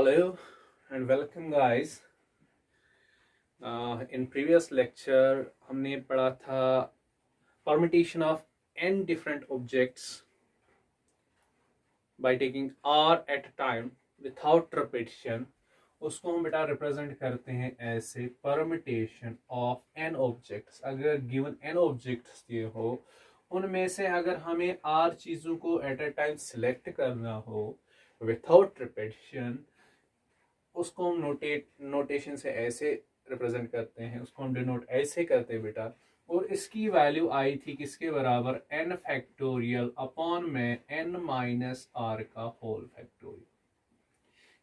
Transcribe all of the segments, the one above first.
Hello and welcome guys. In previous lecture हमने पढ़ा था permutation of n different objects by taking r at a time without repetition. उसको हम बेटा represent करते हैं ऐसे permutation of n objects. अगर given n objects दिए हो उनमें से अगर हमें r चीज़ों को at a time select करना हो without repetition, उसको हम नोटेशन से ऐसे रिप्रेजेंट करते हैं, उसको हम डिनोट ऐसे करते हैं बेटा। और इसकी वैल्यू आई थी किसके बराबर, n फैक्टोरियल अपॉन में n माइनस आर का होल फैक्टोरियल।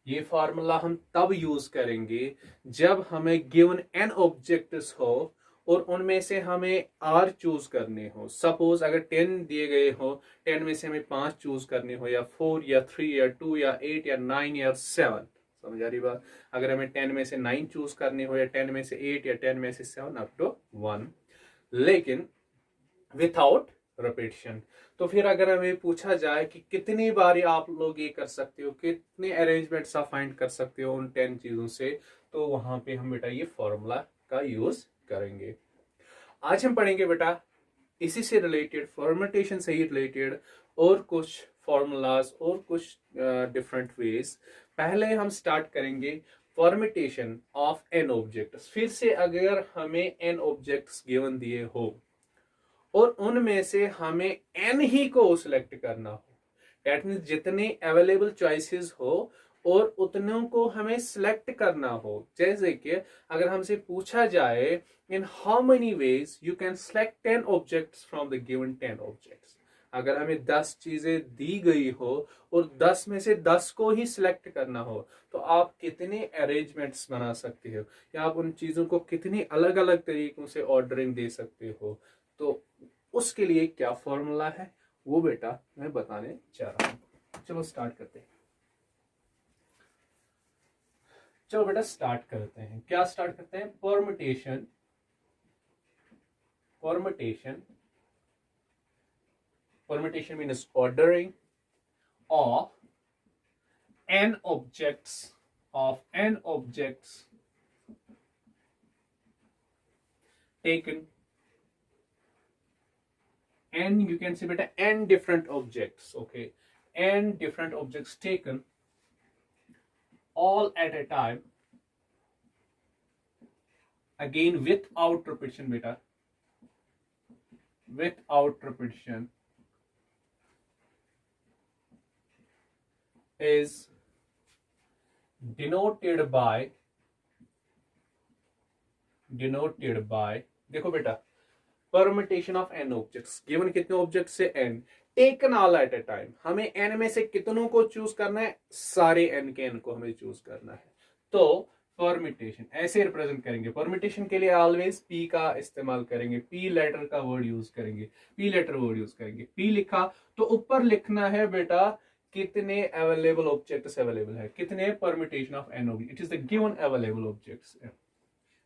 ये फार्मूला हम तब यूज करेंगे जब हमें गिवन n ऑब्जेक्ट्स हो और उनमें से हमें r चूज करने हो। सपोज अगर 10 दिए गए हो, 10 में से हमें 5 चूज करने हो, या 4 या 3 या 2 या 8 या 9 या 7। समझ आ रही बात? अगर हमें 10 में से 9 चूज करनी हो, या 10 में से 8 या 10 में से 7 अप टू 1, लेकिन विथआउट रिपीटिशन। तो फिर अगर हमें पूछा जाए कि कितनी बारी आप लोग ये कर सकते हो, कितने अरेंजमेंट्स आप फाइंड कर सकते हो उन 10 चीजों से, तो वहां पे हम बेटा ये फॉर्मूला का यूज करेंगे। आज हम पढ़ेंगे बेटा इसी से रिलेटेड, फॉर्मेटेशन से ही रिलेटेड और कुछ फॉर्मूलाज और कुछ डिफरेंट वेज। पहले हम स्टार्ट करेंगे फॉर्मेटेशन ऑफ एन ऑब्जेक्ट्स। फिर से अगर हमें एन ऑब्जेक्ट्स गिवन दिए हो और उनमें से हमें एन ही को सिलेक्ट करना हो, दैट मीन्स जितने अवेलेबल चॉइसेस हो और उतनों को हमें सिलेक्ट करना हो। जैसे कि अगर हमसे पूछा जाए in how many ways you can select 10 objects from the given 10 objects. अगर हमें 10 चीजें दी गई हो और 10 में से 10 को ही सिलेक्ट करना हो, तो आप कितने अरेंजमेंट्स बना सकते हो, या आप उन चीजों को कितनी अलग अलग तरीकों से ऑर्डरिंग दे सकते हो। तो उसके लिए क्या फॉर्मूला है वो बेटा मैं बताने जा रहा हूं। चलो स्टार्ट करते हैं। चलो बेटा स्टार्ट करते हैं। क्या स्टार्ट करते हैं? Permutation means ordering of n objects taken, n you can say beta n different objects, okay, n different objects taken all at a time, again without repetition beta, without repetition, is denoted by देखो बेटा, permutation of n objects, given कितने object से n, taken all at a time. हमें n में से कितनों को choose करना है? सारे n के n को हमें चूज करना है। तो परमुटेशन ऐसे रिप्रेजेंट करेंगे। परमुटेशन के लिए ऑलवेज p का इस्तेमाल करेंगे, p लेटर का वर्ड यूज करेंगे, p लेटर वर्ड यूज करेंगे। p लिखा तो ऊपर लिखना है बेटा कितने अवेलेबल ऑब्जेक्ट्स अवेलेबल है, कितने permutation of n object, it is the given available objects.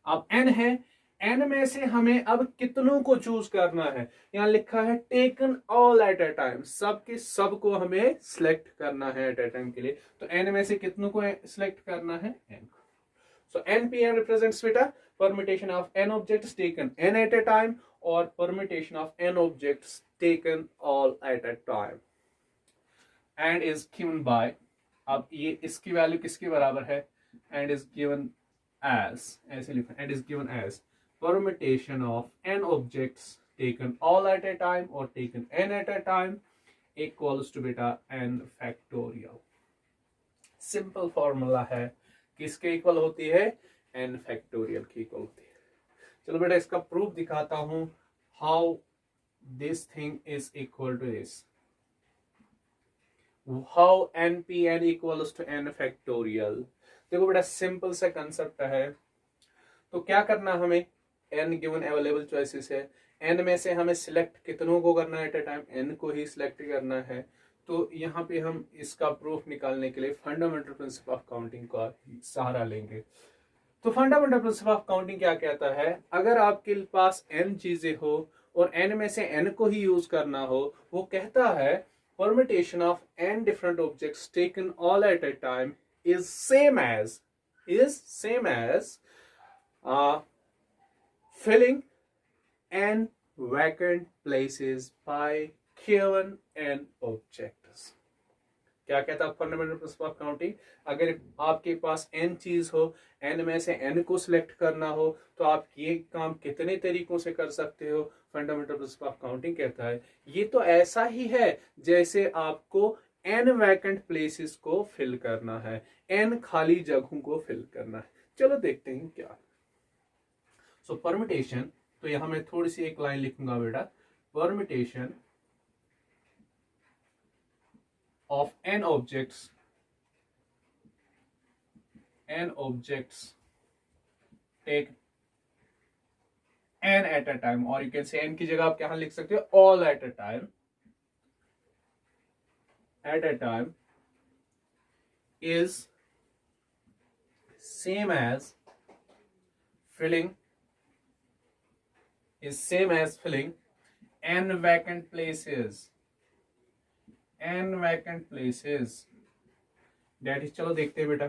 अब n है, n में से हमें अब कितनों को चूज करना है। यहां लिखा है taken all at a time, सब के सब को हमें सिलेक्ट करना है एट ए टाइम के लिए। तो n में से कितनों को सिलेक्ट करना है? n। सो npm रिप्रेजेंट्स बेटा permutation of n objects taken n at a time और permutation of n objects taken all at a time, and is given by, अब ये इसकी वैल्यू किसके बराबर है? एंड इज गिवन as, ऐसे लिखा, and is given as permutation of n objects taken all at a time or taken n at a time equals to beta n factorial। Simple formula है, किसके equal होती है? n factorial की equal होती है। चलो बेटा इसका प्रूफ दिखाता हूं, how this thing is equal to this, how npn equals to n factorial. देखो बेटा सिंपल सा कंसेप्ट है। तो क्या करना हमें, n गिवन अवेलेबल चॉइसेस है, n में से हमें सिलेक्ट कितनों को करना है एट ए टाइम? n को ही सिलेक्ट करना है। तो यहाँ पे हम इसका प्रूफ निकालने के लिए फंडामेंटल प्रिंसिपल ऑफ काउंटिंग का सहारा लेंगे। तो फंडामेंटल प्रिंसिपल ऑफ काउंटिंग क्या कहता है? अगर आपके पास n चीजें हो और n में से n को ही यूज करना हो, वो कहता है permutation of n different objects taken all at a time is same as filling n vacant places by given n objects. क्या कहता है फंडामेंटल प्रिंसिपल ऑफ काउंटिंग? अगर आपके पास n चीज हो, n में से n को सिलेक्ट करना हो, तो आप ये काम कितने तरीकों से कर सकते हो? फंडामेंटल प्रिंसिपल ऑफ काउंटिंग कहता है ये तो ऐसा ही है जैसे आपको n वैकेंट प्लेसेस को फिल करना है, n खाली जगहों को फिल करना है। चलो देखते हैं क्या। सो परमिटेशन, तो यहां मैं थोड़ी सी एक लाइन लिखूंगा बेटा, permutation of n objects take n at a time, or you can say n की जगह आप यहां लिख सकते हो all at a time is same as filling n vacant places that is। चलो देखते हैं बेटा।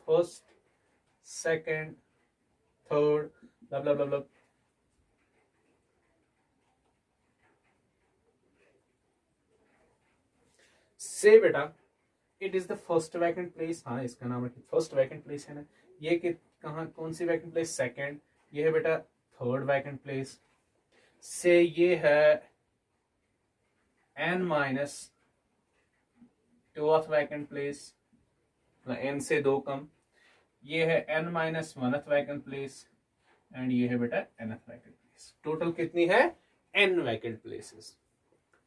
First, second, third, blah blah blah blah, से बेटा it is the first vacant place. हाँ, इसका नाम है फर्स्ट वैकेंट प्लेस है ना। ये कि कहाँ, कौन सी वैकेंट प्लेस? सेकंड। ये है बेटा थर्ड वैकेंट प्लेस। से ये है n minus tooth vacant place, n से 2 कम। ये है n minus 1th vacant place, and ये है बेटा nth वैकेंट प्लेस। टोटल कितनी है? n vacant places.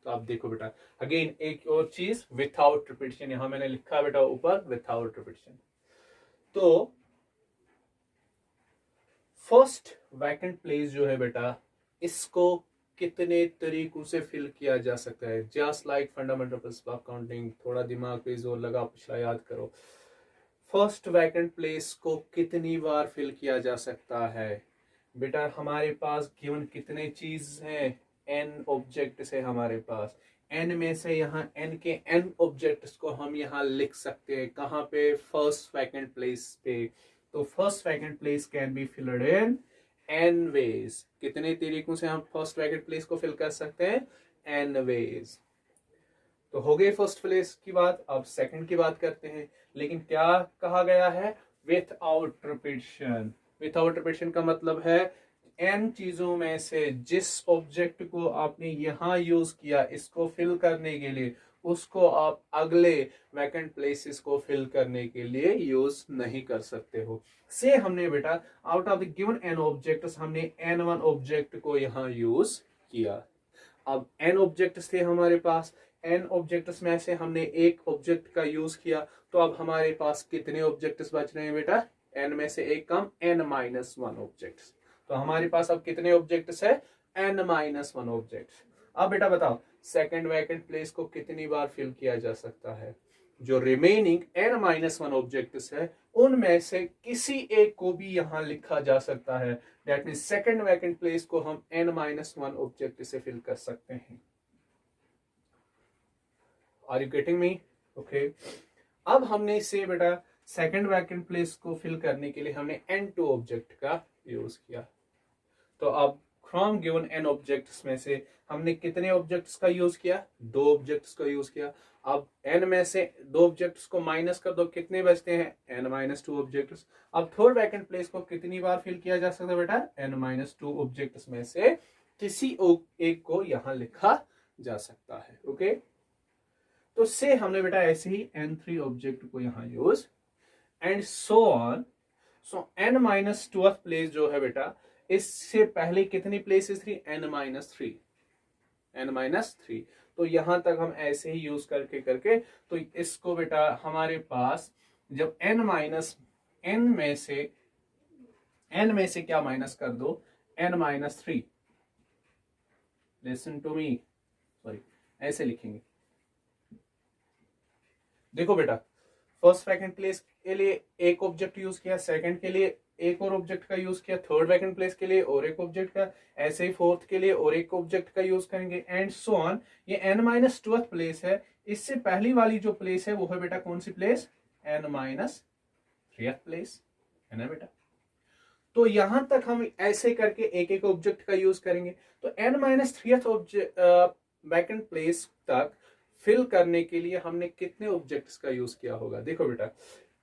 तो आप देखो बेटा, अगेन एक और चीज, विथआउट रिपीटिशन, यहां मैंने लिखा बेटा ऊपर विथआउट रिपीटिशन। तो फर्स्ट वैकेंट प्लेस जो है बेटा, इसको कितने तरीकों से फिल किया जा सकता है? Just like fundamental principle of counting, थोड़ा दिमाग पे जोर लगा, पिछला याद करो। फर्स्ट वैकेंट प्लेस को कितनी बार फिल किया जा सकता है? बेटा हमारे पास गिवन कितने चीज हैं? n ऑब्जेक्ट्स है हमारे पास। n में से यहाँ n के n ऑब्जेक्ट्स को हम यहाँ लिख सकते हैं। कहाँ पे? फर्स्ट वैकेंट प्लेस पे। तो first vacant place can be filled in n ways. कितने तरीकों से हम फर्स्ट वैकेंट प्लेस को फिल कर सकते हैं? n ways. तो हो गई फर्स्ट प्लेस की बात। अब सेकंड की बात करते हैं, लेकिन क्या कहा गया है? Without repetition. विथआउट रिपीटिशन का मतलब है n चीजों में से जिस ऑब्जेक्ट को आपने यहां यूज किया इसको फिल करने के लिए, उसको आप अगले वैकेंट प्लेसेस को फिल करने के लिए यूज नहीं कर सकते हो। से हमने बेटा out of the given n objects हमने n1 ऑब्जेक्ट को यहां यूज किया। अब n ऑब्जेक्ट्स थे हमारे पास, n ऑब्जेक्ट्स में से हमने एक ऑब्जेक्ट का यूज किया, तो अब हमारे पास कितने ऑब्जेक्ट्स बच रहे हैं बेटा? n में से एक कम, n माइनस 1 ऑब्जेक्ट्स। तो हमारे पास अब कितने ऑब्जेक्ट्स है? n minus 1 objects. अब बेटा बताओ, सेकंड वैकेंट प्लेस को कितनी बार फिल किया जा सकता है? जो रिमेनिंग n माइनस 1 ऑब्जेक्ट्स है उनमें से किसी एक को भी यहां लिखा जा सकता है। That mean second vacant place को हम n माइनस 1 ऑब्जेक्ट से फिल कर सकते हैं। Are you getting me? Okay. अब हमने इसे बेटा सेकंड वैकेंट प्लेस को फिल करने के लिए हमने n2 ऑब्जेक्ट का यूज किया। तो अब फ्रॉम गिवन n ऑब्जेक्ट्स में से हमने कितने ऑब्जेक्ट्स का यूज किया? 2 ऑब्जेक्ट्स का यूज किया। अब n में से 2 ऑब्जेक्ट्स को माइनस कर दो, कितने बचते हैं? n minus 2 objects. अब थर्ड वैकेंट प्लेस को कितनी बार फिल किया जा सकता है बेटा? n माइनस 2 ऑब्जेक्ट्स में से किसी एक को यहां लिखा जा सकता है। ओके। तो से हमने बेटा ऐसे ही n3 ऑब्जेक्ट को यहां use, and so on. So n minus 2th place जो है बेटा, इससे पहले कितनी प्लेसेस थी? n minus 3, n minus 3। तो यहां तक हम ऐसे ही यूज करके करके, तो इसको बेटा हमारे पास जब n माइनस n में से क्या माइनस कर दो? n minus 3। Listen to me, sorry, ऐसे लिखेंगे। देखो बेटा, फर्स्ट वैकेंट प्लेस के लिए एक ऑब्जेक्ट यूज किया, सेकंड के लिए एक और ऑब्जेक्ट का यूज किया, थर्ड वैकेंट प्लेस के लिए और एक ऑब्जेक्ट का, ऐसे ही फोर्थ के लिए और एक ऑब्जेक्ट का यूज करेंगे एंड सो ऑन। ये n-12th प्लेस है, इससे पहली वाली जो प्लेस है वो है बेटा कौन सी प्लेस, n-3th प्लेस है ना बेटा। तो यहां तक हम ऐसे करके एक एक ऑब्जेक्ट का यूज करेंगे। तो n-3th ऑब्जेक्ट वैकेंट प्लेस तक फिल करने के लिए हमने कितने ऑब्जेक्ट्स का यूज किया होगा, देखो बेटा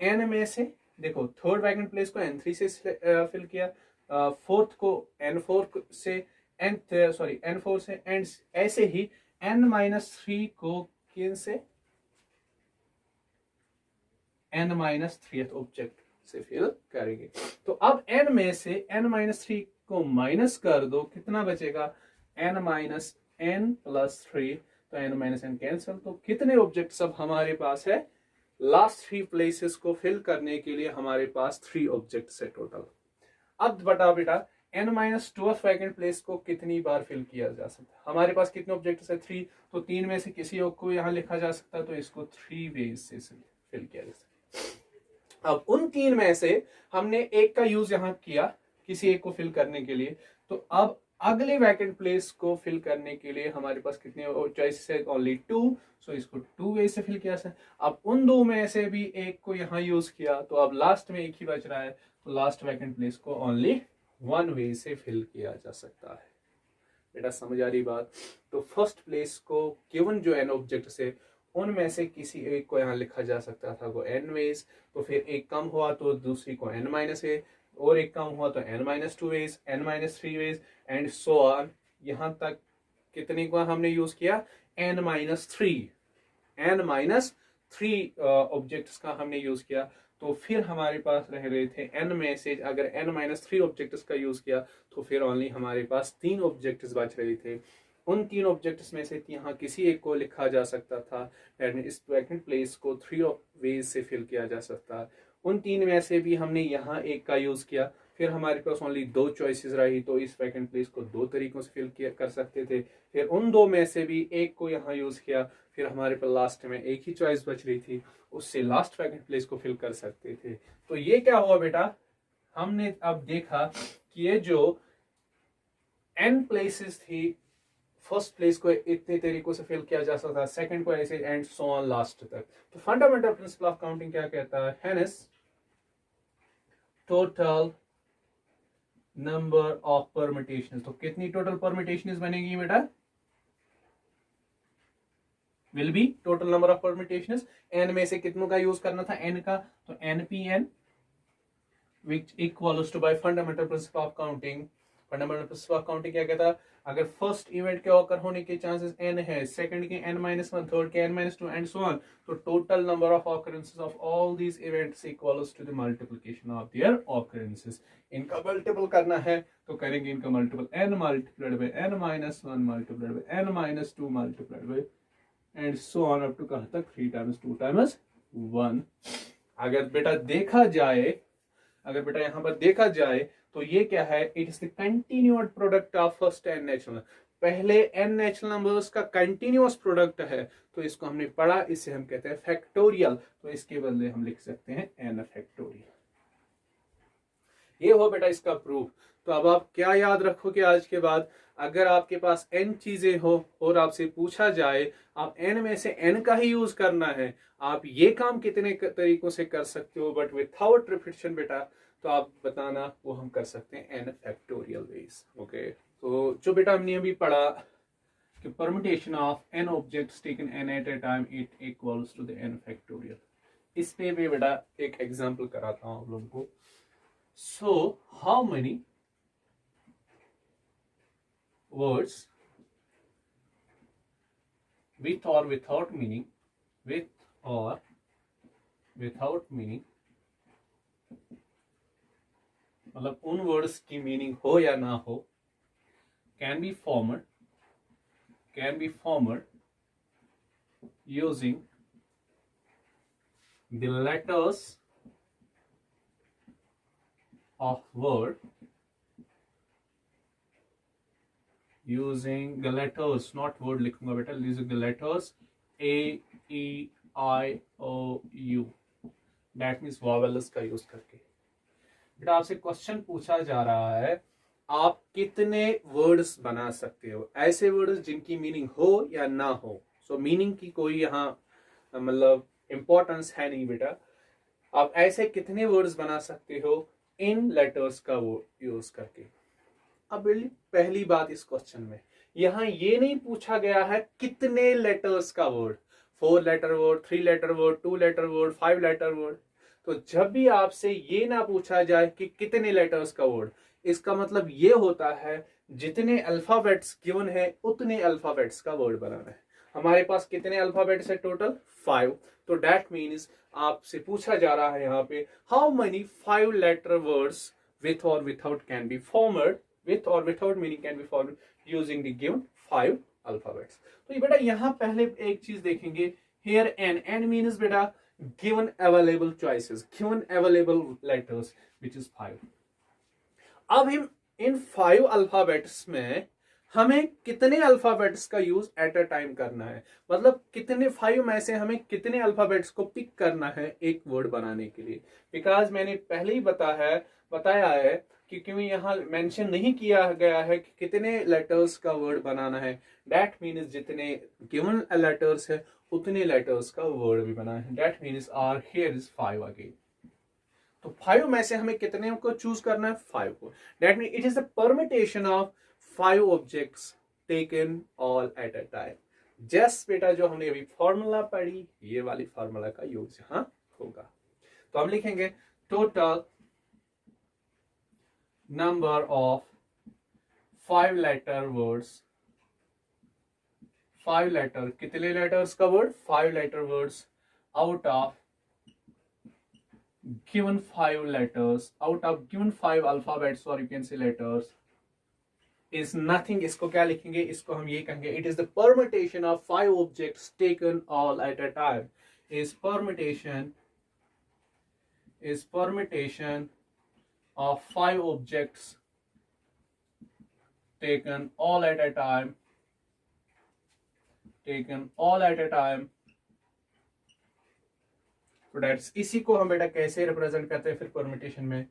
n में से, देखो थर्ड वैकेंट प्लेस को n3 से फिल किया, फोर्थ को n4 से, n4 से, एंड ऐसे ही n-3 को किन से, n-3th ऑब्जेक्ट से फिल करेंगे। तो अब n में से n-3 को माइनस कर दो, कितना बचेगा, n-n+3, तो n-n कैंसिल। तो कितने ऑब्जेक्ट्स अब हमारे पास है, लास्ट 3 प्लेसेस को फिल करने के लिए हमारे पास 3 ऑब्जेक्ट्स है टोटल। अब बता बेटा n-12th वैकेंट प्लेस को कितनी बार फिल किया जा सकता है, हमारे पास कितने ऑब्जेक्ट्स है, 3, तो 3 में से किसी एक को यहां लिखा जा सकता है, तो इसको 3 वेज से फिल किया जा सकता है। अब उन 3 में से हमने एक का यूज यहां किया किसी एक को फिल करने के लिए, तो अब अगले वैकेंट प्लेस को फिल करने के लिए हमारे पास कितने चॉइसेस है, ओनली 2, सो इसको 2 वे से फिल किया जाए। अब उन 2 में से भी एक को यहाँ यूज किया, तो अब लास्ट में एक ही बच रहा है, तो लास्ट वैकेंट प्लेस को ओनली 1 वे से फिल किया जा सकता है। बेटा समझ आ रही बात। तो फर्स्ट प्लेस को गिवन जो n ऑब्जेक्ट है उनमें से किसी एक को यहाँ लिखा जा सकता था वो n वेज, तो फिर एक कम हुआ तो दूसरी को n-a, और एक कम हुआ तो n-2 ways, n-3 ways and so on. यहां तक कितने को हमने यूज किया, n-3 ऑब्जेक्ट्स का हमने यूज किया। तो फिर हमारे पास रह रहे थे n में से, अगर n-3 ऑब्जेक्ट्स का यूज किया तो फिर ओनली हमारे पास 3 ऑब्जेक्ट्स बच रहे थे। उन 3 ऑब्जेक्ट्स में से यहाँ किसी एक को लिखा जा सकता था, इस वैकेंट प्लेस को 3 वेज से फिल किया जा सकता। उन 3 में से भी हमने यहाँ एक का यूज किया, फिर हमारे पास ओनली 2 चॉइसेस रही, तो इस वैकेंट प्लेस को 2 तरीकों से फिल कर सकते थे। फिर उन 2 में से भी एक को यहाँ यूज किया, फिर हमारे पास लास्ट में एक ही चॉइस बच रही थी, उससे लास्ट वैकेंट प्लेस को फिल कर सकते थे। तो ये क्या हुआ बेटा, हमने अब देखा कि ये जो n प्लेसेस थी, फर्स्ट प्लेस को इतने तरीकों से फिल किया जा सकता है, सेकंड को ऐसे एंड सो ऑन लास्ट तक। तो फंडामेंटल प्रिंसिपल ऑफ काउंटिंग क्या कहता है, हेनेस टोटल नंबर ऑफ परमिटेशन, तो कितनी टोटल परमिटेशन बनेगी बेटा, will be total number of permutation. n में से कितनों का यूज करना था, n का, तो npn which equals to by fundamental principle of counting. Fundamental principle of counting क्या कहता है, अगर फर्स्ट इवेंट के ऑकर होने के चांसेस n है, सेकंड के n-1, थर्ड के n-2 एंड सो ऑन, तो total number of occurrences of all these events equals to the multiplication of their occurrences. इनका मल्टीपल करना है तो करेंगे इनका multiple, n multiplied by n-1 multiplied by n-2 multiplied by and so on up to कहां तक, 3 times 2 times 1। अगर बेटा देखा जाए, अगर बेटा यहां पर देखा जाए तो ये क्या है, it is the continuous product of first n natural, पहले n नेचुरल नंबर्स का कंटिन्यूअस प्रोडक्ट है, तो इसको हमने पढ़ा, इसे हम कहते हैं फैक्टोरियल, तो इसके बदले हम लिख सकते हैं n फैक्टोरियल। ये हो बेटा इसका प्रूफ। तो अब आप क्या याद रखोगे आज के बाद, अगर आपके पास n चीजें हो और आपसे पूछा जाए आप n में से n का ही यूज करना है, आप ये काम कितने तरीकों से कर सकते हो बट विथआउट रिपीटिशन बेटा, तो आप बताना वो हम कर सकते हैं n फैक्टोरियल वेज। ओके, तो जो बेटा हमने अभी पढ़ा कि permutation of n objects taken n at a time it equals to the n factorial, इस पे भी बेटा एक एग्जांपल कराता हूं आप लोगों को। So how many words with or without meaning, with or without meaning, मतलब उन वर्ड्स की मीनिंग हो या ना हो, can be formed using the letters of word, using the letters, not word लिखूंगा बेटा, using the letters A, E, I, O, U, that means vowels का यूज करके। बेटा आपसे क्वेश्चन पूछा जा रहा है आप कितने वर्ड्स बना सकते हो, ऐसे वर्ड्स जिनकी मीनिंग हो या ना हो। सो मीनिंग की कोई यहाँ मतलब इंपॉर्टेंस है नहीं बेटा। आप ऐसे कितने वर्ड्स बना सकते हो इन लेटर्स का वो यूज करके। अब पहली बात इस क्वेश्चन में यहां ये नहीं पूछा गया है कितने लेटर्स का word, 4 letter word, 3 letter word, 2 letter word, 5 letter word. तो जब भी आपसे ये ना पूछा जाए कि कितने लेटर्स का वर्ड, इसका मतलब ये होता है जितने अल्फाबेट्स गिवन है उतने अल्फाबेट्स का वर्ड बनाना है। हमारे पास कितने अल्फाबेट्स है टोटल 5। तो दैट मीन्स आपसे पूछा जा रहा है यहाँ पे how many 5 letter words with or without can be formed, with or without meaning can be formed using the given 5 alphabets। तो ये बेटा यहाँ पहले एक चीज देखेंगे, here n means बेटा given available choices, given available letters which is 5। अब हम इन 5 अल्फाबेट्स में हमें कितने अल्फाबेट्स का यूज एट अ टाइम करना है, मतलब कितने 5 में से हमें कितने अल्फाबेट्स को पिक करना है एक वर्ड बनाने के लिए। बिकॉज मैंने पहले ही बताया है कि क्यों यहाँ मेंशन नहीं किया गया है कि कितने लेटर्स का वर्ड बनाना है। दैट मीन्स जितने गिवन लेटर्स है उतने लेटर्स का वर्ड भी बनाना है। That means r here is 5 again. तो 5 में से हमें कितने को चूज करना है 5 को। That mean it is the permutation of 5 objects taken all at a time. Just बेटा जो हमने अभी फॉर्मूला पढ़ी ये वाली फॉर्मूला का यूज यहां होगा। तो हम लिखेंगे total number of 5 letter words, 5 letter कितने लेटर्स का word 5 letter words out of given 5 letters, out of given 5 alphabets or you can say letters is nothing। इसको क्या लिखेंगे, इसको हम ये कहेंगे it is the permutation of 5 objects taken all at a time, is permutation of 5 objects taken all at a time, तो that's इसी को हम बेटा कैसे रिप्रेजेंट करते हैं फिर परमिटेशन में।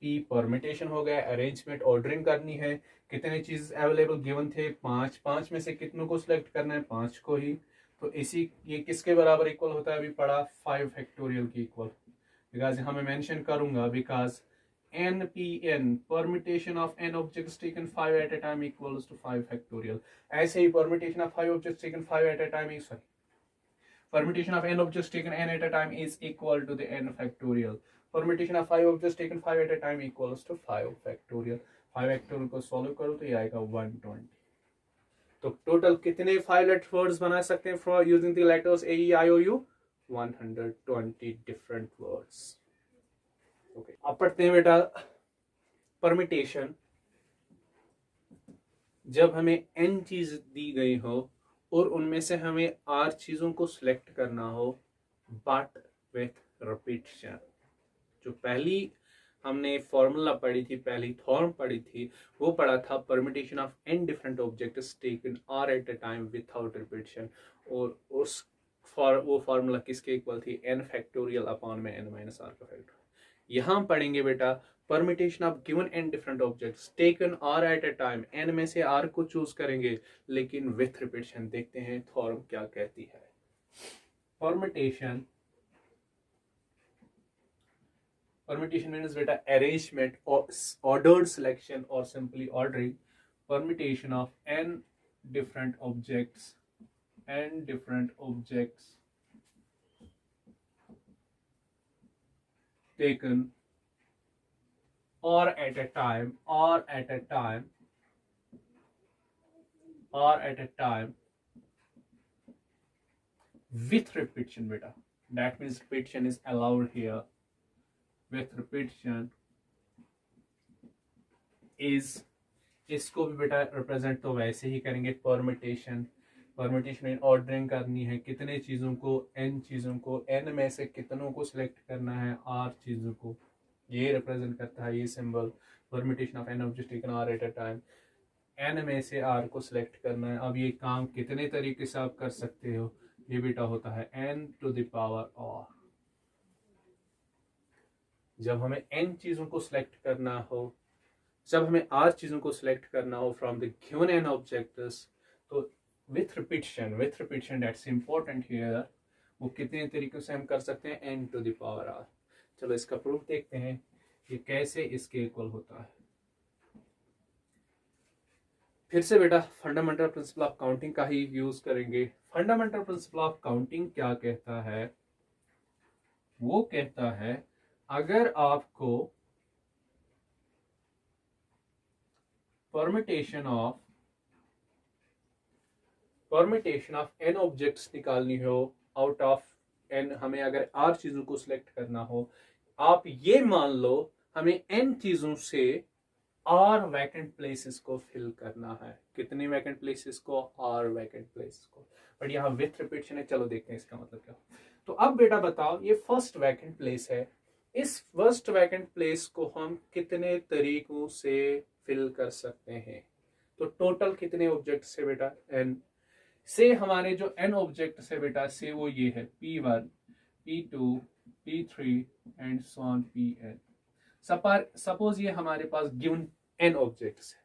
पी परमिटेशन हो गया, अरेंजमेंट ऑर्डरिंग करनी है, कितने चीज अवेलेबल गिवन थे 5, 5 में से कितनों को सिलेक्ट करना है 5 को ही। तो इसी ये किसके बराबर इक्वल होता है अभी पढ़ा 5 फैक्टोरियल की इक्वल। बिकॉज यहाँ मैं मेंशन करूंगा because NPN permutation of n objects taken 5 at a time equals to 5 factorial। ऐसे ही permutation of 5 objects taken 5 at a time is permutation of n objects taken n at a time is equal to the n factorial। permutation of 5 objects taken 5 at a time equals to 5 factorial। 5 factorial को solve करो तो ये आएगा 120। तो total कितने 5 letter words बना सकते हैं for using the letters A E I O U 120 different words. Okay अब पढ़ते हैं बेटा परमिटेशन। जब हमें n चीज दी गई हो और उनमें से हमें r चीजों को सिलेक्ट करना हो बट विथ रिपीटिशन। जो पहली हमने फॉर्मूला पढ़ी थी, पहली थॉर्म पढ़ी थी, वो पढ़ा था permutation of n different objects taken r eight a time without repetition. और उस वो फॉर्मूला किसके इक्वल थी n फैक्टोरियल अपॉन में n माइनस r का फैक्टर। यहां पढ़ेंगे बेटा permutation of given n different objects taken r eight a time, n में से r को चूज करेंगे लेकिन विथ रिपीटिशन। देखते हैं थॉर्म क्या कहती है। परमिटेशन means बेटा arrangement or ordered selection or simply ordering। permutation of n different objects taken or at a time with repetition बेटा। that means repetition is allowed here। with repetition is, इसको भी बेटा represent तो वैसे ही करेंगे permutation में ordering करनी है कितने चीजों को n चीजों को, n में से कितनों को सिलेक्ट करना है r चीजों को, ये रिप्रेजेंट करता है ये symbol. Permutation of n objects taken r eight a time, n में से r को सिलेक्ट करना है। अब ये काम कितने तरीके से आप कर सकते हो, ये बेटा होता है n to the power r। जब हमें n चीजों को सिलेक्ट करना हो, जब हमें r चीजों को सिलेक्ट करना हो from the given n objects, तो with repetition that's important here, वो कितने तरीकों से हम कर सकते हैं, n to the power r। चलो इसका प्रूफ देखते हैं कि कैसे इसके इक्वल होता है। फिर से बेटा फंडामेंटल प्रिंसिपल ऑफ काउंटिंग का ही यूज करेंगे। फंडामेंटल प्रिंसिपल ऑफ काउंटिंग क्या कहता है, वो कहता है अगर आपको परमिटेशन ऑफ n ऑब्जेक्ट्स निकालनी हो आउट ऑफ n, हमें अगर r चीजों को सिलेक्ट करना हो, आप ये मान लो हमें n चीजों से r वैकेंट प्लेसेस को फिल करना है। कितने वैकेंट प्लेसेस को, r वैकेंट प्लेसेस को। बट यहाँ विथ रिपीटिशन है, चलो देखते हैं इसका मतलब क्या। तो अब बेटा बताओ, ये फर्स्ट वैकेंट प्लेस है, इस फर्स्ट वैकेंट प्लेस को हम कितने तरीकों से फिल कर सकते हैं। तो टोटल कितने ऑब्जेक्ट है बेटा, n से हमारे जो n ऑब्जेक्ट है बेटा से वो ये है P1, P2, P3 and so on Pn। Suppose ये हमारे पास गिवन n ऑब्जेक्ट्स है।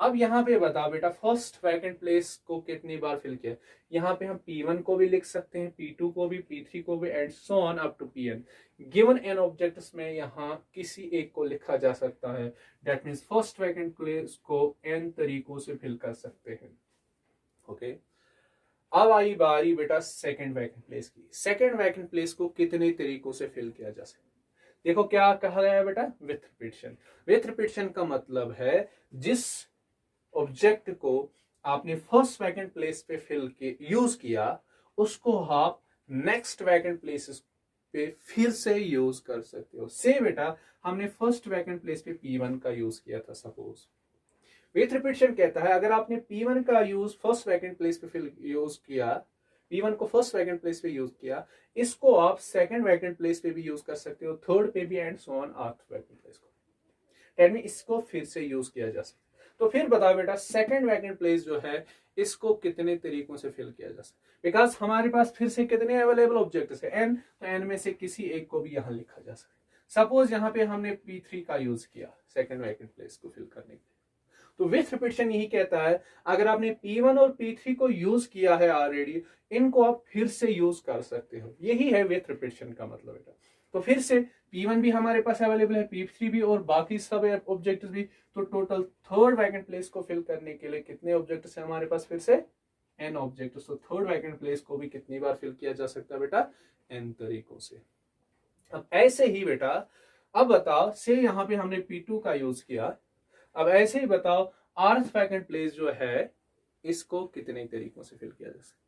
अब यहाँ पे बताओ बेटा फर्स्ट वैकेंट प्लेस को कितनी बार फिल किया। यहाँ पे हम P1 को भी लिख सकते हैं, P2 को भी, P3 को भी and so on up to Pn। Given n objects में यहाँ किसी एक को लिखा जा सकता है। That means first vacant place को n तरीकों से फिल कर सकते हैं। ओके अब आई बारी बेटा सेकंड वैकेंट प्लेस की। सेकंड वैकेंट प्लेस को कितने तरीकों से फिल किया जा सकता है। देखो क्या कहा गया है बेटा, विथ रिपीटिशन। विथ रिपीटिशन का मतलब है जिस ऑब्जेक्ट को आपने फर्स्ट वैकेंट प्लेस पे फिल के यूज किया, उसको आप नेक्स्ट वैकेंट प्लेसेस पे फिर से यूज कर सकते हो। से बेटा हमने फर्स्ट वैकेंट प्लेस पे P1 का यूज किया था सपोज। विथ रिपीटिशन कहता है अगर आपने P1 का यूज फर्स्ट वैकेंट प्लेस पे फिल यूज किया, P1 को फर्स्ट वैकेंट प्लेस पे यूज किया, इसको आप सेकंड वैकेंट प्लेस पे भी यूज कर सकते हो, थर्ड पे भी एंड सो ऑन आर्थ वैकेंट प्लेस को। दैट मीन इसको फिर से यूज किया जा सकता है। तो फिर बताओ बेटा सेकंड वैकेंट प्लेस जो है इसको कितने तरीकों से फिल किया जा सकता है। बिकॉज हमारे पास फिर से कितने अवेलेबल ऑब्जेक्ट्स है, n, तो n में से किसी एक को भी यहाँ लिखा जा सकता है। सपोज यहाँ पे हमने P3 का यूज किया सेकंड वैकेंट प्लेस को फिल करने के लिए, तो विथ रिपीटिशन यही कहता है अगर आपने P1 और P3 को यूज किया है ऑलरेडी, इनको आप फिर से यूज कर सकते हो। यही है विथ रिपीटिशन का मतलब बेटा। तो फिर से P1 भी हमारे पास अवेलेबल है, P3 भी और बाकी सब ऑब्जेक्ट्स भी। तो टोटल थर्ड वैकेंट प्लेस को फिल करने के लिए कितने ऑब्जेक्ट्स है हमारे पास, फिर से n ऑब्जेक्ट्स। तो थर्ड वैकेंट प्लेस को भी कितनी बार फिल किया जा सकता है बेटा, n तरीकों से। अब ऐसे ही बेटा अब बताओ से यहाँ पे हमने P2 का यूज किया, अब ऐसे ही बताओ आर्थ वैकेंट प्लेस जो है इसको कितने तरीकों से फिल किया जा सकता है।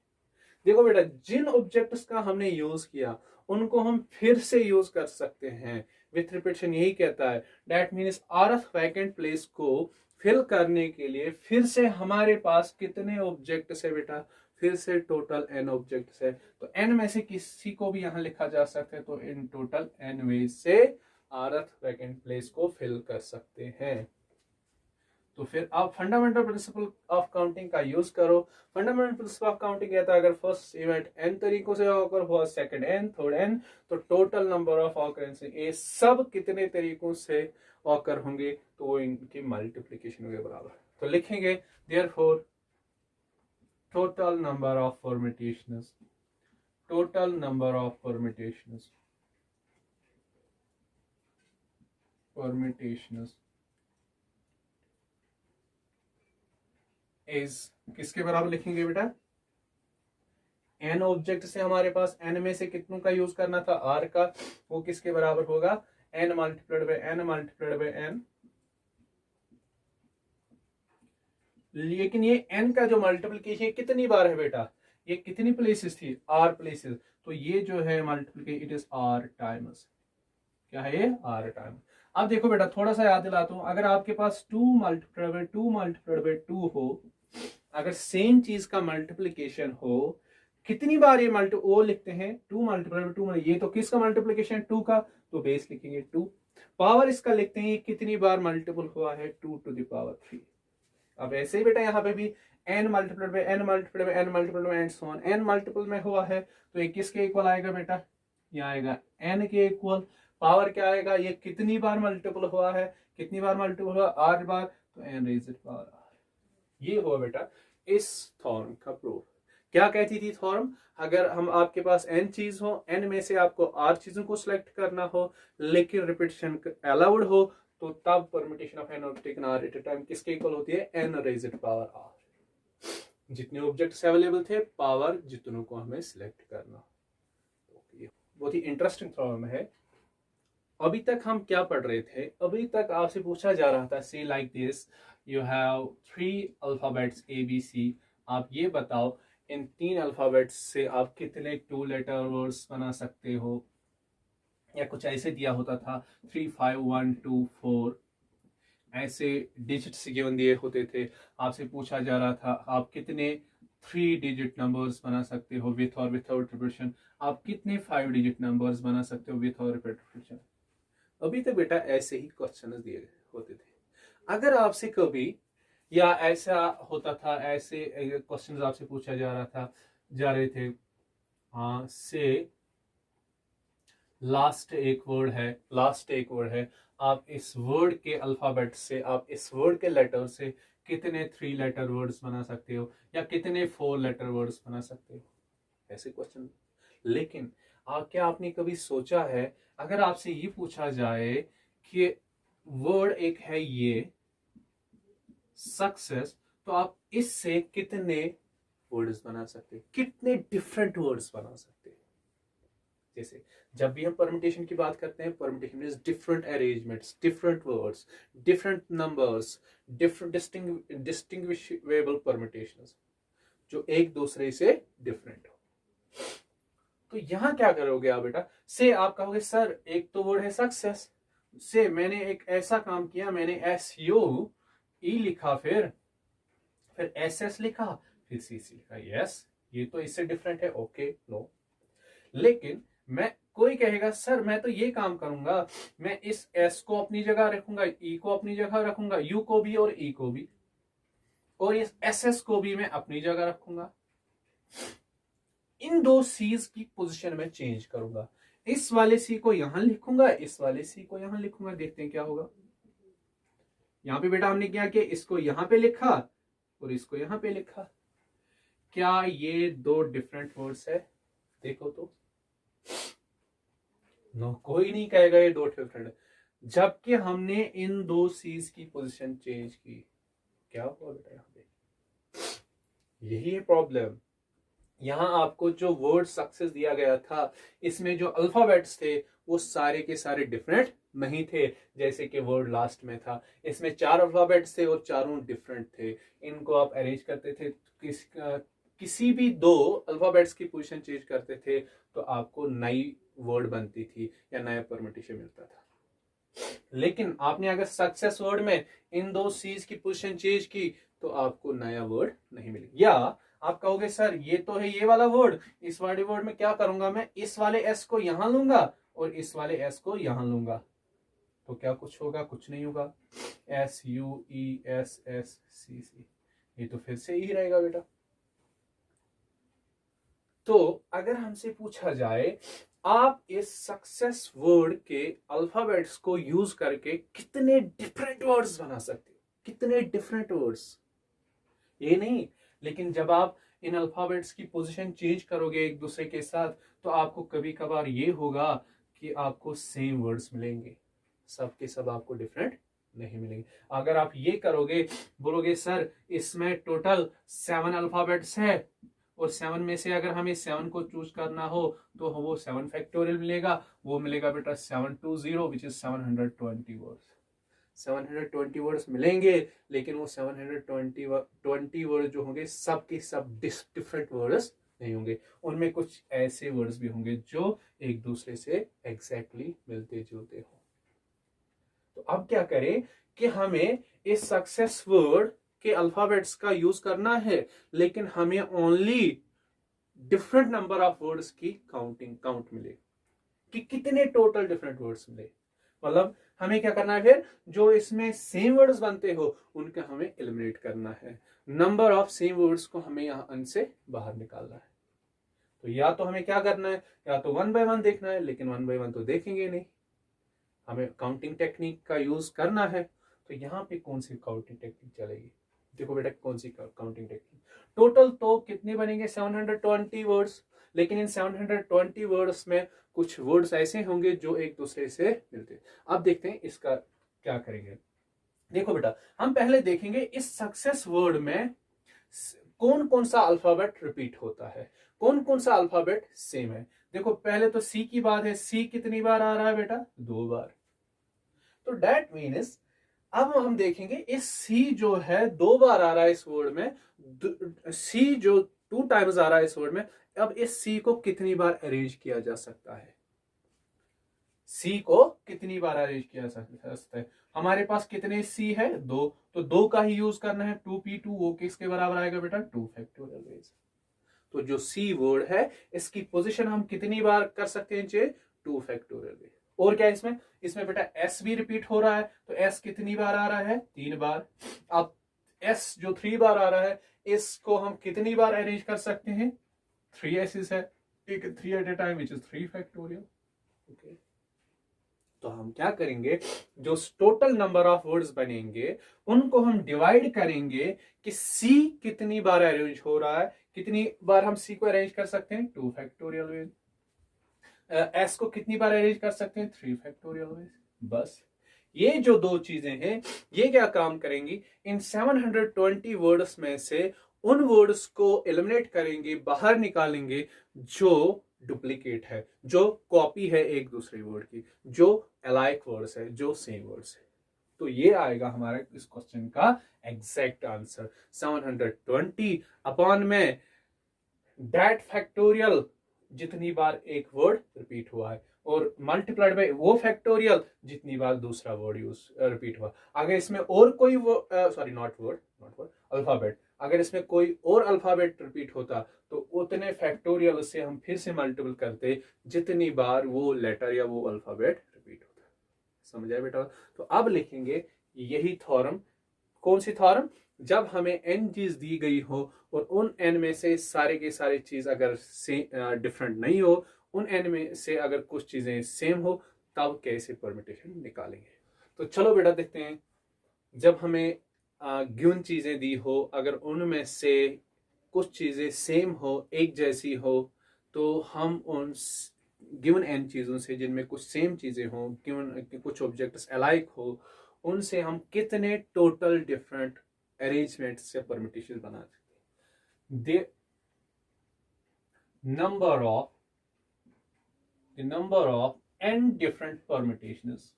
देखो बेटा जिन ऑब्जेक्ट्स का हमने यूज किया उनको हम फिर से यूज कर सकते हैं। विथ रिपीटिशन यही कहता है दैट मीन्स आर्थ वैकेंट प्लेस को फिल करने के लिए फिर से हमारे पास कितने ऑब्जेक्ट्स है बेटा, फिर से टोटल n ऑब्जेक्ट्स है। तो n में से किसी को भी यहां लिखा जा सकता है, तो इन टोटल n वे से आर्थ वैकेंट प्लेस को फिल कर सकते हैं। तो फिर आप फंडामेंटल प्रिंसिपल ऑफ काउंटिंग का यूज करो। फंडामेंटल प्रिंसिपल ऑफ काउंटिंग कहता है अगर फर्स्ट इवेंट n तरीकों से ऑकर हुआ, सेकंड n, थर्ड n, तो टोटल नंबर ऑफ ऑकरेंस ये सब कितने तरीकों से ऑकर होंगे, तो वो इनकी मल्टीप्लीकेशन के बराबर। तो लिखेंगे therefore total number of permutations, total number of permutations is किसके बराबर लिखेंगे बेटा, n ऑब्जेक्ट से हमारे पास n में से कितनों का यूज करना था, r का, वो किसके बराबर होगा, n multiplied bye n multiplied bye n। लेकिन ये n का जो मल्टीप्लिकेशन कितनी बार है बेटा, ये कितनी प्लेसेस थी, r प्लेसेस, तो ये जो है multiplication it is r times, क्या है ये, r टाइम्स। अब देखो बेटा थोड़ा सा याद दिलाता हूं, अगर आपके पास 2 मल्टीप्लाइड बाय 2 मल्टीप्लाइड बाय 2 हो, अगर सेम चीज का मल्टीप्लिकेशन हो, कितनी बार ये वो लिखते हैं 2 मल्टीप्लाइड बाय 2, ये तो किसका मल्टीप्लिकेशन 2 का, तो बेस लिखेंगे 2। पावर इसका लिखते हैं कितनी बार मल्टीपल हुआ है, 2 टू द पावर 3। अब ऐसे ही बेटा यहाँ पे भी n multiplied bye n multiplied bye n multiplied by and so on, n multiple में हुआ है तो ये किसके इक्वल आएगा बेटा, ये आएगा n के इक्वल। पावर क्या आएगा, ये कितनी बार मल्टीपल हुआ है, कितनी बार मल्टीपल हुआ, 8 बार, तो n रेज़ पावर r। ये हुआ बेटा इस थ्योरम का प्रूफ। क्या कहती थी थ्योरम, अगर हम आपके पास n चीज हो, n में से आपको r चीजों को सिलेक्ट करना हो, लेकिन रिपीटिशन अलाउड हो, तो तब permutation of n object in r at a time किसके इक्वल होती है, n रेज़ पावर r। जितने ऑब्जेक्ट्स अवेलेबल थे, पावर जितनों को हमें सिलेक्ट करना। तो ये बहुत ही इंटरेस्टिंग थ्योरम है। अभी तक हम क्या पढ़ रहे थे, अभी तक आपसे पूछा जा रहा था, से like this you have 3 alphabets ABC, आप ये बताओ इन 3 अल्फाबेट्स से आप कितने 2 लेटर वर्ड्स बना सकते हो, या कुछ ऐसे दिया होता था 3 5 1 2 4, ऐसे डिजिट्स गिवन दिए होते थे। आपसे पूछा जा रहा था आप कितने 3 डिजिट नंबर्स बना सकते हो विथ और विदाउट रिपीटिशन, आप कितने 5 डिजिट नंबर्स बना सकते हो विथ और रिपीटिशन। अभी तक बेटा ऐसे ही क्वेश्चन दिए होते थे। अगर आपसे कभी या ऐसा होता था, ऐसे क्वेश्चन आपसे पूछा जा रहे थे, हाँ से लास्ट एक वर्ड है, आप इस वर्ड के अल्फाबेट से, आप इस वर्ड के लेटर से कितने 3 लेटर वर्ड्स बना सकते हो, या कितने 4 लेटर वर्ड्स बना सकते हो, ऐसे क्वेश्चन। लेकिन क्या आपने कभी सोचा है, अगर आपसे ये पूछा जाए कि वर्ड एक है ये सक्सेस, तो आप इससे कितने वर्ड्स बना सकते, कितने डिफरेंट वर्ड्स बना सकते हैं। जैसे जब भी हम परम्यूटेशन की बात करते हैं, permutation means different arrangements, different words, different numbers, different distinguishable permutations जो एक दूसरे से डिफरेंट हो। तो यहां क्या करोगे आप बेटा, से आप कहोगे सर एक तो वर्ड है सक्सेस, से मैंने एक ऐसा काम किया, मैंने SUE लिखा, फिर SS लिखा, फिर CC लिखा, यस ये तो इससे डिफरेंट है, ओके नो। लेकिन मैं, कोई कहेगा सर मैं तो ये काम करूंगा, मैं इस S को अपनी जगह रखूंगा, E को अपनी जगह रखूंगा, U को भी और E को भी, और इस SS को भी मैं अपनी जगह रखूंगा, इन दो सीज की पोजीशन में चेंज करूंगा, इस वाले सी को यहां लिखूंगा, इस वाले सी को यहां लिखूंगा, देखते हैं क्या होगा। यहां पे बेटा हमने क्या किया, इसको यहां पे लिखा और इसको यहां पे लिखा, क्या ये दो डिफरेंट वर्ड्स है, देखो तो नो, कोई नहीं कहेगा ये दो डिफरेंट, जबकि हमने इन दो सीज की पोजीशन चेंज की। क्या हुआ बेटा यहां पे, यही है प्रॉब्लम। यहां आपको जो वर्ड सक्सेस दिया गया था, इसमें जो अल्फाबेट्स थे वो सारे के सारे डिफरेंट नहीं थे, जैसे कि वर्ड लास्ट में था, इसमें 4 अल्फाबेट्स थे और चारों डिफरेंट थे। इनको आप अरेंज करते थे, किसी भी 2 अल्फाबेट्स की पोजीशन चेंज करते थे तो आपको नई वर्ड बनती थी या नया परम्यूटेशन मिलता था। लेकिन आपने अगर सक्सेस वर्ड में इन 2 सीज की पोजीशन चेंज की तो आपको नया वर्ड नहीं मिलेगा। या आप कहोगे सर ये तो है ये वाला वर्ड, इस वाले वर्ड में क्या करूंगा, मैं इस वाले S को यहां लूंगा और इस वाले S को यहां लूंगा, तो क्या कुछ होगा, कुछ नहीं होगा, SUESSCC, ये तो फिर से ही रहेगा बेटा। तो अगर हमसे पूछा जाए आप इस सक्सेस वर्ड के अल्फाबेट्स को यूज करके कितने डिफरेंट वर्ड्स बना सकते हो, कितने डिफरेंट वर्ड्स, ये नहीं, लेकिन जब आप इन अल्फाबेट्स की पोजीशन चेंज करोगे एक दूसरे के साथ, तो आपको कभी कभार ये होगा कि आपको सेम वर्ड्स मिलेंगे, सब के सब आपको डिफरेंट नहीं मिलेंगे। अगर आप ये करोगे, बोलोगे सर इसमें टोटल 7 अल्फाबेट्स है और 7 में से अगर हमें 7 को चूज करना हो तो वो 7 फैक्टोरियल मिलेगा, वो मिलेगा बेटा 720 विच इज 720 वर्ड्स। 720 वर्ड्स मिलेंगे, लेकिन वो 720 वर्ड जो होंगे सब के सब डिफरेंट वर्ड्स नहीं होंगे, उनमें कुछ ऐसे वर्ड्स भी होंगे जो एक दूसरे से एग्जैक्टली मिलते जुलते हो। तो अब क्या करें कि हमें इस सक्सेस वर्ड के अल्फाबेट्स का यूज करना है, लेकिन हमें only different number of words की काउंट मिले कि कितने टोटल डिफरेंट वर्ड्स मिले। मतलब हमें क्या करना है, फिर जो इसमें सेम वर्ड्स बनते हो उनका हमें एलिमिनेट करना है, नंबर ऑफ सेम वर्ड्स को हमें यहां से बाहर निकालना है। तो या तो हमें क्या करना है, या तो 1 बाय 1 देखना है, लेकिन 1 बाय 1 तो देखेंगे नहीं, हमें काउंटिंग टेक्निक का यूज करना है, तो यहाँ पे कौन सी काउंटिंग टेक्निक चलेगी? देखो बेटा कौन सी काउंटिंग टेक्निक, टोटल तो कितने बनेंगे 720 वर्ड्स, लेकिन इन 720 वर्ड्स में कुछ वर्ड्स ऐसे होंगे जो एक दूसरे से मिलते हैं। अब देखते हैं इसका क्या करेंगे। देखो बेटा हम पहले देखेंगे इस सक्सेस वर्ड में कौन कौन सा अल्फाबेट रिपीट होता है, कौन कौन सा अल्फाबेट सेम है। देखो पहले तो सी की बात है, सी कितनी बार आ रहा है बेटा? 2 बार। तो डेट मीन्स अब हम देखेंगे इस सी जो है 2 बार आ रहा है इस वर्ड में, सी जो 2 टाइम्स आ रहा है इस वर्ड में, अब इस सी को कितनी बार अरेंज किया जा सकता है? सी को कितनी बार अरेंज किया जा सकता है? हमारे पास कितने सी है? 2, तो 2 का ही यूज करना है। 2p2 वो किसके बराबर आएगा बेटा? 2 फैक्टोरियल वेज। तो जो सी वर्ड है इसकी पोजीशन हम कितनी बार कर सकते हैं? 2 फैक्टोरियल वेज। और क्या इसमें? इसमें बेटा एस भी रिपीट हो रहा है, तो एस कितनी बार आ रहा है? 3 बार। अब एस जो 3 बार आ रहा है इसको हम कितनी बार अरेंज कर सकते हैं? 3 एसेस है, एक 3 at a time which is 3 factorial. Okay, तो हम क्या करेंगे, जो टोटल नंबर ऑफ वर्ड्स बनेंगे उनको हम डिवाइड करेंगे कि सी कितनी बार अरेंज हो रहा है, कितनी बार हम सी को अरेंज कर सकते हैं? 2 फैक्टोरियल वेज। एस को कितनी बार अरेंज कर सकते हैं? 3 फैक्टोरियल वेज। बस ये जो 2 चीजें हैं ये क्या काम करेंगी, इन 720 वर्ड्स में से उन वर्ड्स को एलिमिनेट करेंगे, बाहर निकालेंगे जो डुप्लीकेट है, जो कॉपी है एक दूसरे वर्ड की, जो अलाइक वर्ड्स है, जो सेम वर्ड्स है। तो ये आएगा हमारा इस क्वेश्चन का एग्जैक्ट आंसर। 720 अपॉन में दैट फैक्टोरियल जितनी बार एक वर्ड रिपीट हुआ है, और मल्टीप्लाइड बाय वो फैक्टोरियल जितनी बार दूसरा वर्ड यूज रिपीट हुआ। अगर इसमें और कोई सॉरी नॉट वर्ड अल्फाबेट, अगर इसमें कोई और अल्फाबेट रिपीट होता तो उतने फैक्टोरियल से हम फिर से मल्टीपल करते जितनी बार वो लेटर या वो अल्फाबेट रिपीट होता। समझा बेटा? तो अब लिखेंगे यही थ्योरम। कौन सी थ्योरम? जब हमें n चीज दी गई हो और उन n में से सारे के सारे चीज अगर डिफरेंट नहीं हो, उन n में से अगर कुछ चीजें सेम हो, तब कैसे परमिटेशन निकालेंगे। तो चलो बेटा देखते हैं, जब हमें गिवन चीजें दी हो, अगर उनमें से कुछ चीजें सेम हो, एक जैसी हो, तो हम उन गिवन n चीजों से जिनमें कुछ सेम चीजें हो, गिवन कुछ ऑब्जेक्ट्स अलाइक हो, उनसे हम कितने टोटल डिफरेंट अरेंजमेंट से परमिटेशन बना सकते हैं। The number of n different permutations,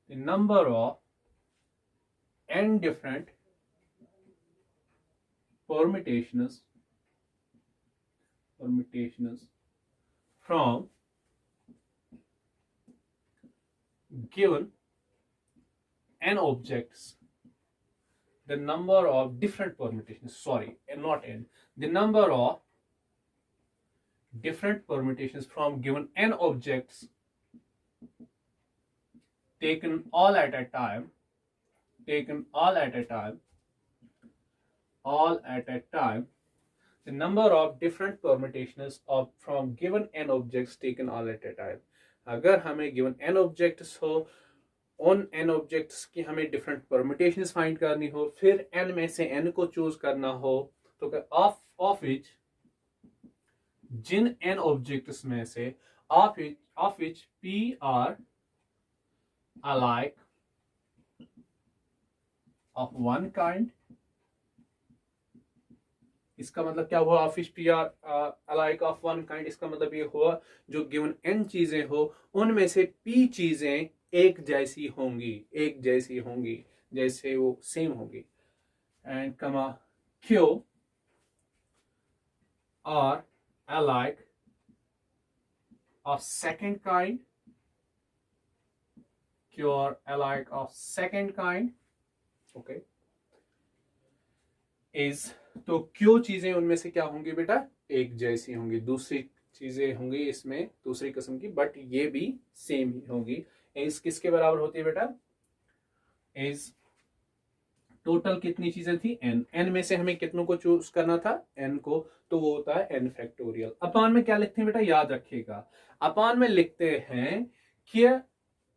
the number of n different permutations from given n objects, the number of different permutations, sorry, not n, the number of different permutations from given n objects taken all at a time, the number of different permutations of from given n objects taken all at a time। अगर हमें given n objects हो, उन n objects की हमें different permutations find करनी हो, फिर n में से n को choose करना हो, तो of which Jin n objects में से of which p are alike of one kind, इसका मतलब क्या हुआ? Of P R alike of one kind, इसका मतलब ये हुआ जो गिवन n चीजें हो उनमें से p चीजें एक जैसी होंगी, जैसे वो सेम होंगी। And comma q are alike of second kind, okay, is तो क्यों चीजें उनमें से क्या होंगी बेटा? एक जैसी होंगी। दूसरी चीजें होंगी इसमें दूसरी किस्म की, बट ये भी सेम ही होंगी। इज किसके बराबर होती है बेटा? इज टोटल कितनी चीजें थी एन, एन में से हमें कितनों को चूज करना था एन को, तो वो होता है एन फैक्टोरियल। अपान में क्या लिखते हैं बेटा, याद रखिएगा, अपान में लिखते हैं कि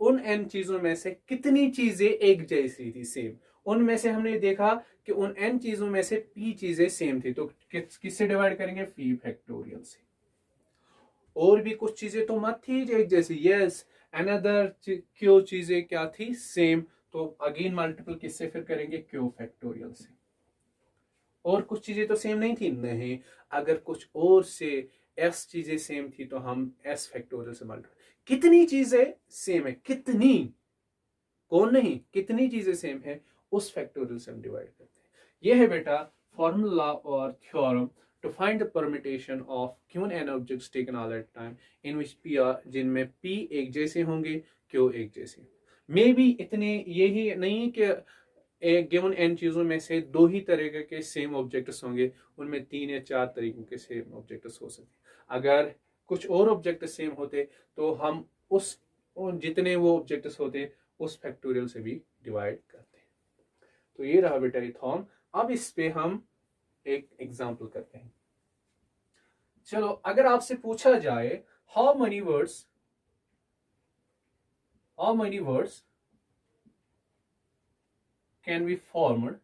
उन एन चीजों में से कितनी चीजें एक जैसी थी, सेम। उनमें से हमने देखा कि उन एन चीजों में से पी चीजें सेम थी, तो किससे डिवाइड करेंगे, पी फैक्टोरियल से। और भी कुछ चीजें तो मत थी एक जैसी, यस अनदर क्यों चीजें क्या थी, सेम, तो अगेन मल्टीपल किससे फिर करेंगे, क्यू फैक्टोरियल से। और कुछ चीजें तो सेम नहीं थी, नहीं, अगर कुछ और से एस चीजें सेम थी तो हम एस फैक्टोरियल से मल्टीपल। कितनी चीजें सेम है, कितनी, कौन नहीं, कितनी चीजें सेम है, उस फैक्टोरियल से हम डिवाइड करते हैं। यह है बेटा फॉर्मूला और theorem to find the permutation of given n objects taken all at time in which p r, जिनमें पी एक जैसे होंगे, क्यू एक जैसे। मे बी इतने यही नहीं कि एक गिवन एन चीजों में से दो ही तरीके के सेम ऑब्जेक्ट्स होंगे, उनमें 3 या 4 तरीकों के सेम ऑब्जेक्ट्स हो सकते। अगर कुछ और ऑब्जेक्ट सेम होते तो हम उस जितने वो ऑब्जेक्ट्स होते उस फैक्टोरियल से भी डिवाइड करते हैं। तो ये रहा बेटा थॉर्म। अब इस पे हम एक एग्जांपल करते हैं। चलो, अगर आपसे पूछा जाए how many words can be formed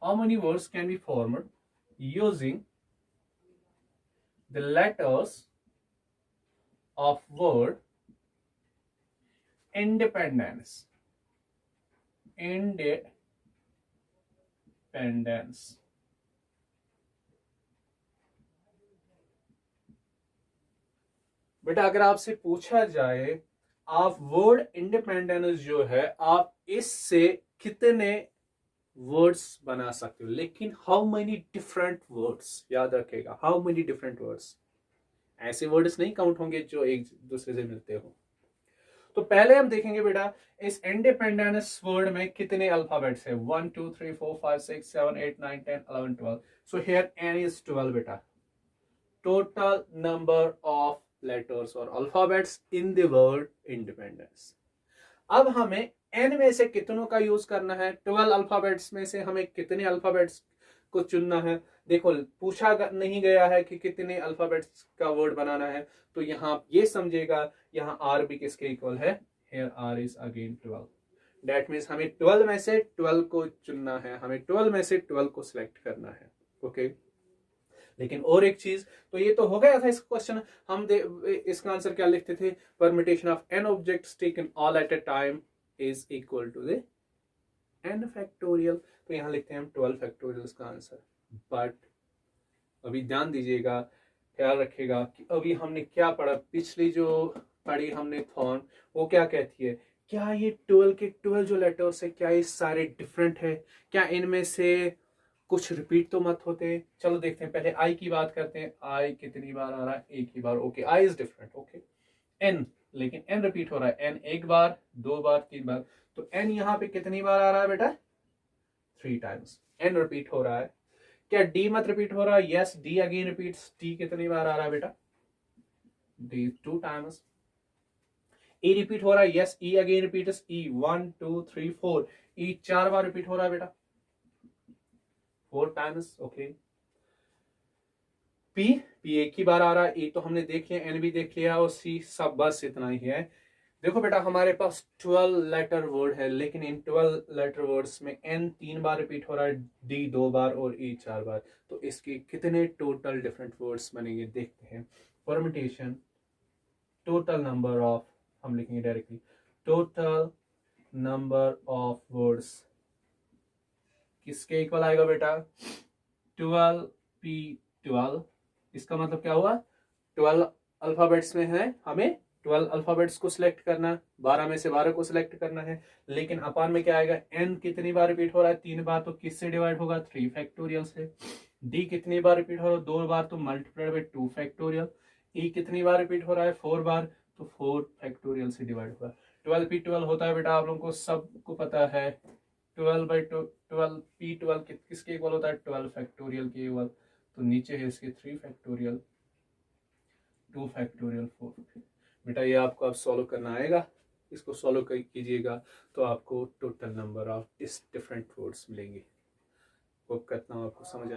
how many words can be formed using the letters of word independence. बेटा अगर आपसे पूछा जाए आप वर्ड इंडिपेंडेंस जो है आप इससे कितने वर्ड्स बना सकते हो, लेकिन हाउ मेनी डिफरेंट वर्ड्स, याद रखेगा हाउ मेनी डिफरेंट वर्ड्स, ऐसे वर्ड्स नहीं काउंट होंगे जो एक दूसरे से मिलते हो। तो पहले हम देखेंगे बेटा इस इंडिपेंडेंस वर्ड में कितने अल्फाबेट्स है, 1 2 3 4 5 6 7 8 9 10 11 12। सो हियर एन इज 12 बेटा, टोटल नंबर ऑफ लेटर्स और alphabets in the word independence. अब हमें एन में से कितनों का यूज करना है, 12 अल्फाबेट्स में से हमें कितने अल्फाबेट्स को चुनना है। देखो पूछा नहीं गया है कि कितने अल्फाबेट्स का वर्ड बनाना है, तो यहां ये समझेगा यहां आर भी किसके इक्वल है, here r is again 12। That means हमें 12 में से 12 को चुनना है, हमें 12 में से 12 को सिलेक्ट करना है। ओके लेकिन और एक चीज, तो ये तो हो गया था इस क्वेश्चन, हम इसका आंसर क्या लिखते थे, permutation of n objects taken all at a time is equal to the n factorial. तो यहां लिखते हैं हम 12 फैक्टोरियल का आंसर। बट अभी ध्यान दीजिएगा, ख्याल रखिएगा कि अभी हमने क्या पढ़ा, पिछली जो पढ़ी हमने थॉर्म, वो क्या कहती है, क्या ये 12 के 12 जो लेटर्स है क्या ये सारे डिफरेंट है, क्या इनमें से कुछ रिपीट तो मत होते। चलो देखते हैं, पहले आई की बात करते हैं, आई कितनी बार आ रहा है, एक ही बार। Okay I is different. Okay N, लेकिन एन रिपीट हो रहा है, एन एक बार, 2 बार, 3 बार, तो एन यहाँ पे कितनी बार आ रहा है बेटा, 3 टाइम्स एन रिपीट हो रहा है। क्या डी मत रिपीट हो रहा है, yes D again repeats, D कितनी बार आ रहा है बेटा, डी 2 टाइम्स। ई रिपीट हो रहा है, यस ई अगेन रिपीट्स, ई 1 2 3 4, ई 4 बार रिपीट हो रहा है बेटा, 4 टाइम्स। ओके पी, पी एक ही बार आ रहा है, ए तो हमने देख लिया, एन भी देख लिया, और सी सब बस इतना ही है। देखो बेटा हमारे पास 12 लेटर वर्ड है, लेकिन इन 12 लेटर वर्ड्स में एन 3 बार रिपीट हो रहा है, डी 2 बार और ई 4 बार, तो इसके कितने टोटल डिफरेंट वर्ड्स बनेंगे देखते हैं। परम्यूटेशन टोटल नंबर ऑफ, हम लिखेंगे directly total number of words किसके इक्वल आएगा बेटा, 12 पी 12। इसका मतलब क्या हुआ, 12 अल्फाबेट्स में है, हमें 12 अल्फाबेट्स को सिलेक्ट करना, 12 में से 12 को सिलेक्ट करना है, लेकिन अपान में क्या आएगा, एन कितनी बार रिपीट हो रहा है, 3 बार, तो किससे डिवाइड होगा, 3 फैक्टोरियल से। डी कितनी बार रिपीट हो रहा है, 2 बार, तो मल्टीप्लाइड बाय 2 फैक्टोरियल। ई कितनी बार रिपीट हो रहा है, 4 बार, तो 4 फैक्टोरियल से डिवाइड होगा। 12 पी 12 होता है बेटा, आप लोगों को सबको पता है, 12 बाई 12 पी 12 किसके इक्वल होता है, 12 फैक्टोरियल के इक्वल, तो नीचे है इसके 3 फैक्टोरियल, 2 फैक्टोरियल 4। बेटा ये आपको अब सॉल्व करना आएगा, इसको सॉल्व कीजिएगा तो आपको total number of different words मिलेंगे। होप करता हूँ आपको समझ आए।